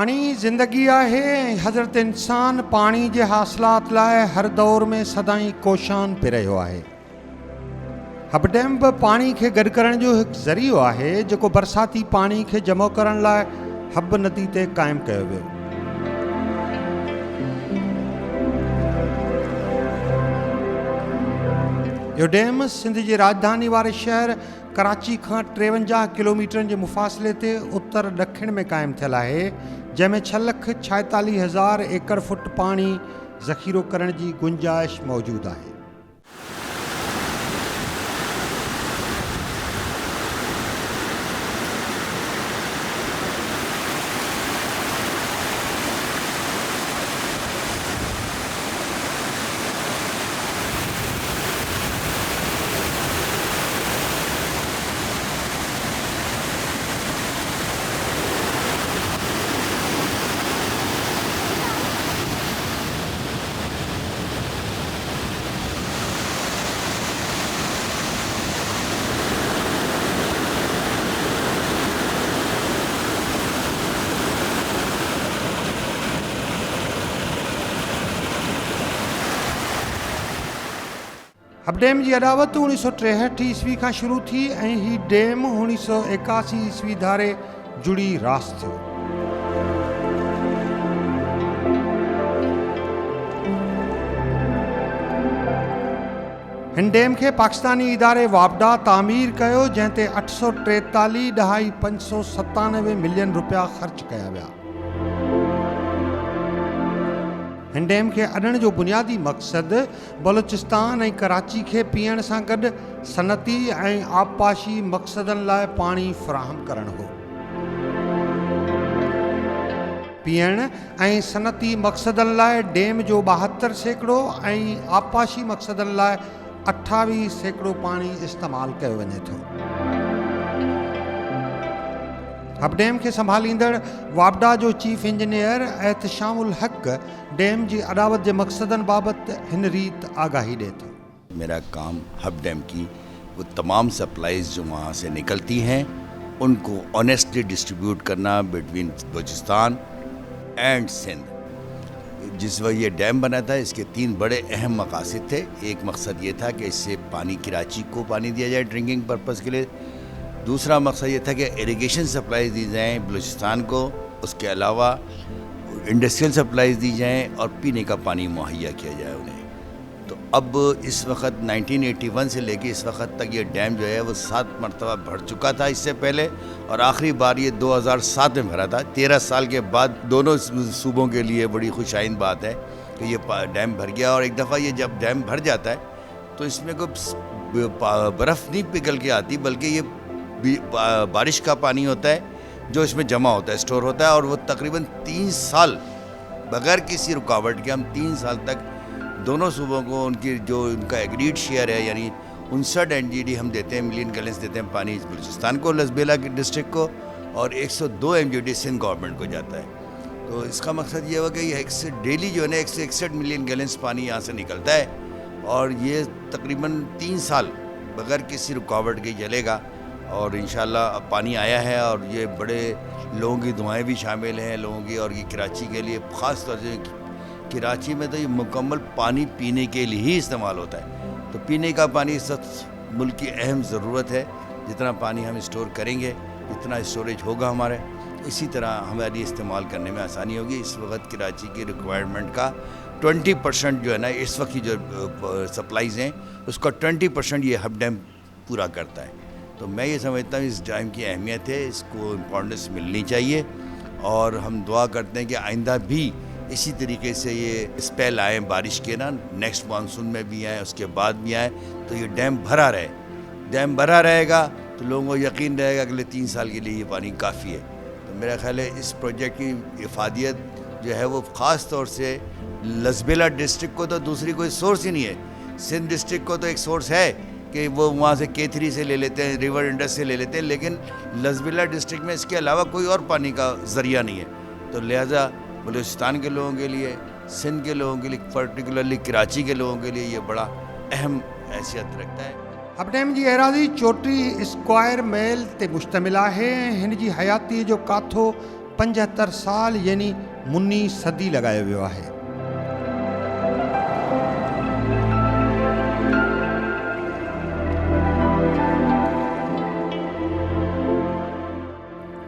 पाणी ज़िंदगी आहे ऐं हज़रत इंसान पाणी जे हासिलात लाइ हर दौर में सदाईं कोशान पिए रहियो आहे। हब डैम बि पाणी खे गॾु करण जो हिकु ज़रियो आहे जेको बरसाती पाणी खे जमो करण लाइ हब नदी ते क़ाइमु कयो वियो। इहो डैम सिंध जी राजधानी वारे शहर कराची खां 53 किलोमीटरनि जे मुफ़ासिले ते उत्तर ॾखिण में क़ाइमु थियल आहे, जंहिंमें 6,46,000 एकड़ फुट पाणी ज़ख़ीरो करण जी गुंजाइश मौजूदु आहे। हब डैम जी अॾावत 1963 ईस्वी खां शुरू थी ऐं ही डैम 1981 ईस्वी धारे जुड़ी रास थियो। हिन डैम खे पाकिस्तानी इदारे वापडा तामीर कयो, जंहिं ते 843.597 मिलियन रुपया ख़र्च कया विया। हिन डैम खे अॾण जो बुनियादी मक़सदु बलूचिस्तान ऐं कराची खे पीअण सां गॾु सनती ऐं आबपाशी मक़सदनि लाइ पाणी फ़राहम करणु हो। पीअण ऐं सनती मक़सदनि लाइ डैम जो 72% ऐं आबपाशी मक़सदनि लाइ 28% पाणी इस्तेमालु कयो वञे थो। हब डैम के संभालींदड़ वापडा जो चीफ इंजीनियर एहतशामुल हक डैम जी अडावत के मकसदन बाबत हिन रीत आगाही दे थो। मेरा काम हब डैम की वो तमाम सप्लाईज जो वहाँ से निकलती हैं उनको ऑनेस्टली डिस्ट्रीब्यूट करना बिटवीन बलूचिस्तान एंड सिंध। जिस वक्त ये डैम बना था इसके 3 बड़े अहम मकासद थे। एक मकसद ये था कि इससे पानी कराची को पानी दिया जाए ड्रिंकिंग पर्पज़ के लिए। दूसरा मकसद ये था कि इरिगेशन सप्लाईज दी जाएं बलूचिस्तान को, उसके अलावा इंडस्ट्रियल सप्लाईज दी जाएं और पीने का पानी मुहैया किया जाए उन्हें। तो अब इस वक्त 1981 से लेके इस वक्त तक ये डैम जो है वो 7 मरतबा भर चुका था इससे पहले, और आखिरी बार ये 2007 में भरा था। 13 साल के बाद दोनों सूबों के लिए बड़ी खुशाइन बात है कि ये डैम भर गया। और एक दफ़ा ये जब डैम भर जाता है तो इसमें कोई बर्फ़ नहीं पिघल के आती, बल्कि ये बारिश का पानी होता है जो इसमें जमा होता है, स्टोर होता है। और वो तकरीबन 3 साल बगैर किसी रुकावट के हम 3 साल तक दोनों सूबों को उनकी जो उनका एग्रीड शेयर है यानी 59 NGD हम देते हैं, मिलियन गैलन्स देते हैं पानी बलूचिस्तान को, लसबेला डिस्ट्रिक्ट को, और 102 MGD सिंध गवर्नमेंट को जाता है। तो इसका मकसद ये हुआ कि ये डेली जो है ना 161 मिलियन गैलन्स पानी यहाँ से निकलता है, और ये तकरीबन 3 साल बगैर किसी रुकावट के चलेगा। और इंशाल्लाह अब पानी आया है और ये बड़े लोगों की दुआएं भी शामिल हैं लोगों की। और ये कराची के लिए ख़ास तौर से कराची में तो ये मुकम्मल पानी पीने के लिए ही इस्तेमाल होता है। तो पीने का पानी इस वक्त मुल्क की अहम ज़रूरत है। जितना पानी हम स्टोर करेंगे, जितना स्टोरेज होगा हमारे, इसी तरह हमारी इस्तेमाल करने में आसानी होगी। इस वक्त कराची की रिक्वायरमेंट का 20% जो है ना इस वक्त की जो सप्लाईज़ हैं उसका 20% ये हब डैम पूरा करता है। तो मैं ये समझता हूँ इस डैम की अहमियत है, इसको इम्पोर्टेंस मिलनी चाहिए। और हम दुआ करते हैं कि आइंदा भी इसी तरीके से ये स्पेल आए बारिश के ना, नेक्स्ट मानसून में भी आए, उसके बाद भी आए, तो ये डैम भरा रहे। डैम भरा रहेगा तो लोगों को यकीन रहेगा अगले 3 साल के लिए ये पानी काफ़ी है। तो मेरा ख्याल है इस प्रोजेक्ट की इफादियत जो है वो ख़ास तौर से लसबेला डिस्ट्रिक्ट को तो दूसरी कोई सोर्स ही नहीं है। सिंध डिस्ट्रिक्ट को तो एक सोर्स है कि वो वहाँ से K3 से ले लेते हैं, रिवर इंडस से ले लेते हैं, लेकिन लसबेला डिस्ट्रिक्ट में इसके अलावा कोई और पानी का ज़रिया नहीं है। तो लिहाजा बलूचिस्तान के लोगों के लिए, सिंध के लोगों के लिए, पर्टिकुलरली कराची के लोगों के लिए ये बड़ा अहम हैसियत रखता है। हब डैम जी एराज़ी 34 स्क्वायर मेल ते मुश्तमिल आहे। हिन जी हयाती जो काथो 75 साल यानी मुनी सदी लॻायो वियो आहे।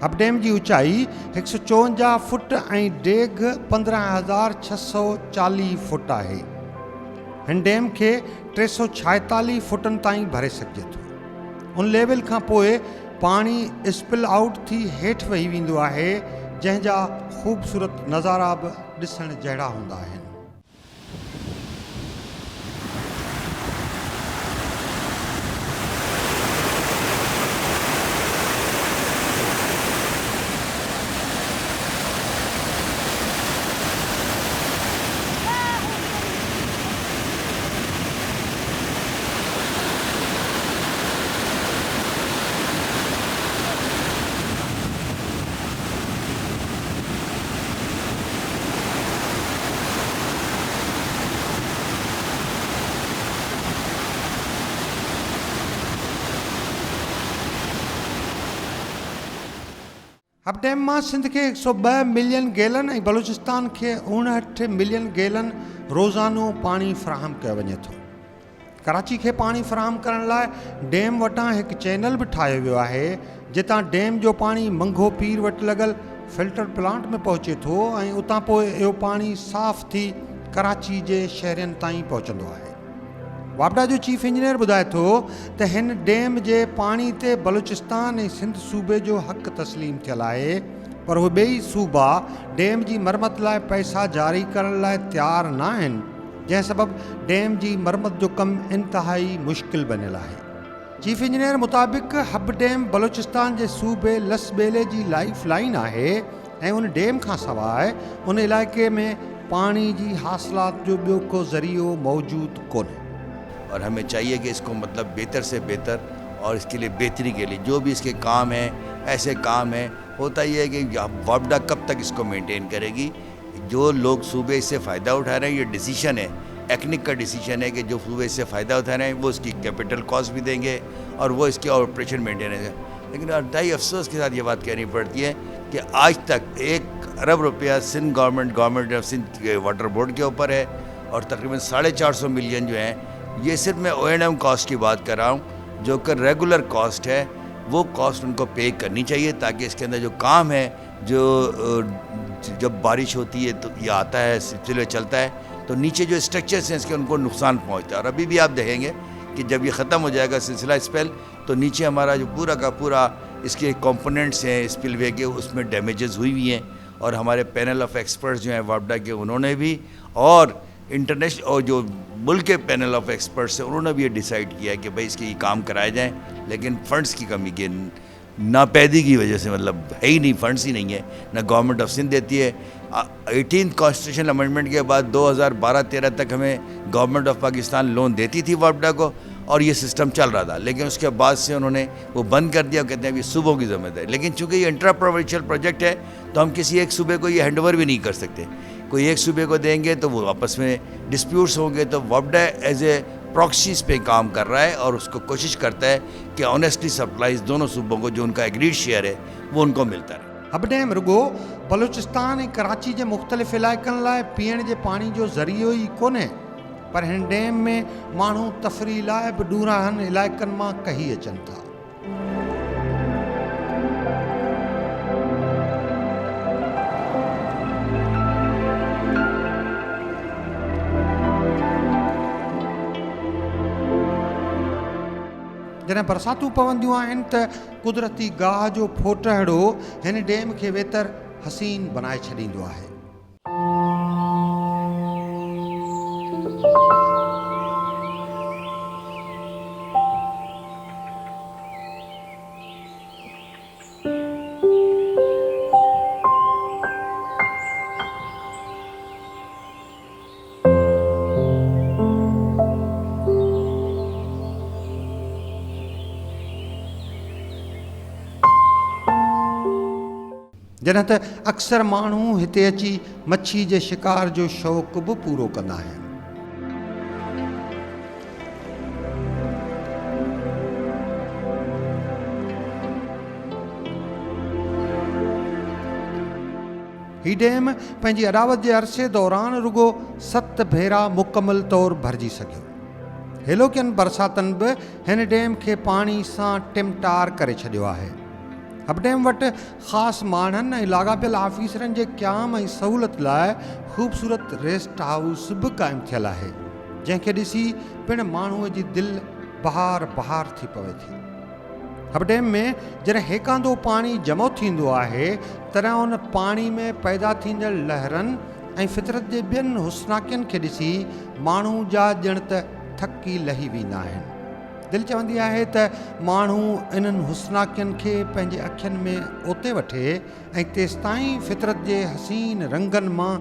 हब डैम जी ऊचाई 154 फुट ऐं डेघ 15,640 फुट आहे। हिन डैम खे 346 फुटनि ताईं भरे सघिजे थो। उन लेवल खां पोइ पाणी स्पिल आउट थी हेठि वही वेंदो आहे, जंहिंजा ख़ूबसूरत नज़ारा बि ॾिसण जहिड़ा हूंदा आहिनि। हब डैम मां सिंध खे 102 मिलियन गैलन ऐं बलूचिस्तान खे 59 मिलियन गैलन रोज़ानो पाणी फ़राहम कयो वञे थो। कराची खे पाणी फ़राहम करण लाइ डैम वटां हिकु चैनल बि ठाहियो वियो आहे, जितां डैम जो पाणी मंघो पीर वटि लॻल फिल्टर प्लांट में पहुचे थो ऐं उतां पोइ इहो पाणी साफ़ थी कराची जे शहरनि ताईं पहुचंदो आहे। वापडा जो चीफ इंजीनियर ॿुधाए थो त हिन डैम जे पाणी ते बलूचिस्तान ऐं सिंध सूबे जो हक़ तस्लीम थियल आहे, पर उहे ॿई सूबा डैम जी मरमत लाइ पैसा जारी करण लाइ तयारु न आहिनि, जंहिं सबबु डैम जी मरमत जो कमु इंतिहाई मुश्किल बनियल आहे। चीफ इंजीनियर मुताबिक़ हब डैम बलूचिस्तान जे सूबे लस ॿेले जी लाइफ लाइन आहे ऐं उन डैम खां सवाइ उन इलाइक़े में पाणी जी हासिलात जो ॿियो को ज़रियो मौजूदु कोन्हे। और हमें चाहिए कि इसको मतलब बेहतर से बेहतर और इसके लिए बेहतरी के लिए जो भी इसके काम हैं, ऐसे काम हैं, होता ये है कि वापडा कब तक इसको मेंटेन करेगी। जो लोग सूबे इससे फ़ायदा उठा रहे हैं, ये डिसीजन है, एक्निक का डिसीजन है कि जो सूबे इससे फ़ायदा उठा रहे हैं वो इसकी कैपिटल कॉस्ट भी देंगे और वो इसके ऑपरेशन मेंटेन है। लेकिन इंतहाई अफसोस के साथ ये बात कहनी पड़ती है कि आज तक 1 अरब रुपया सिंध गवर्नमेंट ऑफ सिंध के वाटर बोर्ड के ऊपर है और तकरीबन 450 मिलियन जो हैं, ये सिर्फ मैं O&M कॉस्ट की बात कर रहा हूँ, जो कि रेगुलर कॉस्ट है, वो कॉस्ट उनको पे करनी चाहिए ताकि इसके अंदर जो काम है, जो जब बारिश होती है तो ये आता है, सिलसिले चलता है, तो नीचे जो स्ट्रक्चर्स हैं इसके उनको नुकसान पहुँचता है। और अभी भी आप देखेंगे कि जब ये ख़त्म हो जाएगा सिलसिला स्पेल, तो नीचे हमारा जो पूरा का पूरा इसके कंपोनेंट्स हैं स्पिलवे के, उसमें डैमेजेस हुई हुई हैं। और हमारे पैनल ऑफ एक्सपर्ट्स जो हैं वापडा के, उन्होंने भी, और इंटरनेशनल और जो मुल्क के पैनल ऑफ एक्सपर्ट्स हैं, उन्होंने भी ये डिसाइड किया कि भाई इसके ये काम कराए जाएं, लेकिन फंड्स की कमी के नापैदी की वजह से, मतलब है ही नहीं, फंड्स ही नहीं है, ना गवर्नमेंट ऑफ सिंध देती है। 18th कॉन्स्टिट्यूशन अमेंडमेंट के बाद 2012-13 तक हमें गवर्नमेंट ऑफ पाकिस्तान लोन देती थी वापडा को और ये सिस्टम चल रहा था, लेकिन उसके बाद से उन्होंने वो बंद कर दिया। कहते हैं कि सूबों की जिम्मेदारी, लेकिन चूंकि ये इंट्रा प्रोविंशियल प्रोजेक्ट है तो हम किसी एक सूबे को ये हैंड ओवर भी नहीं कर सकते। कोई एक सूबे को देंगे तो वो आपस में डिस्प्यूट्स होंगे, तो वापडा एज ए प्रॉक्सीज पे काम कर रहा है और उसको कोशिश करता है कि ऑनेस्टली सप्लाईज दोनों सूबों को जो उनका एग्रीड शेयर है वो उनको मिलता रहे। हब डैम रुगो बलूचिस्तान ऐं कराची जे मुख़्तलिफ़ इलाइक़नि लाइ पीअण जे पाणी जो ज़रियो ई कोन्हे, पर हिन डैम में माण्हू तफ़रीह लाइ बि ॾूराहनि इलाइक़नि मां कही अचनि था। जॾहिं बरसातूं पवंदियूं आहिनि त कुदरती गाह जो फोटहड़ो हिन डैम खे वेतर हसीन बनाए छॾींदो आहे। जॾहिं त अक्सर माण्हू हिते अची मच्छी जे शिकार जो शौक़ु बि पूरो कंदा आहिनि। ही डैम पंहिंजी अॾावत जे अरसे दौरान रुगो 7 भेरा मुकमल तौरु भरिजी सघियो। हेलोकियन बरसातनि बि हिन डैम खे पाणी सां टिमटार करे छॾियो आहे। हबडैम वटि ख़ासि माण्हुनि ऐं लाॻापियल ऑफिसरनि जे क़याम ऐं सहूलियत लाइ ख़ूबसूरत रेस्ट हाउस बि क़ाइमु थियल आहे, जंहिंखे ॾिसी पिणु माण्हूअ जी दिलि बहार बहार थी पवे थी। हबडैम में जॾहिं हेकांदो पाणी जमो थींदो आहे तॾहिं उन पाणी में पैदा थींदड़ लहरनि ऐं फितरत जे ॿियनि हुस्नाकियनि खे ॾिसी माण्हू जा ॼण त थकी लही वेंदा आहिनि। दिलि चवंदी आहे त माण्हू इन्हनि हुस्नाकियनि खे पंहिंजे अखियुनि में ओते वठे ऐं तेसिताईं फितरत जे हसीन रंगनि मां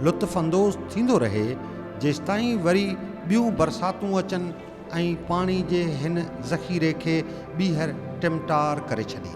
लुत्फ़ अंदोज़ थींदो रहे जेसिताईं वरी ॿियूं बरसातूं अचनि ऐं पाणी जे हिन ज़ख़ीरे खे ॿीहर टिमटार करे छॾे।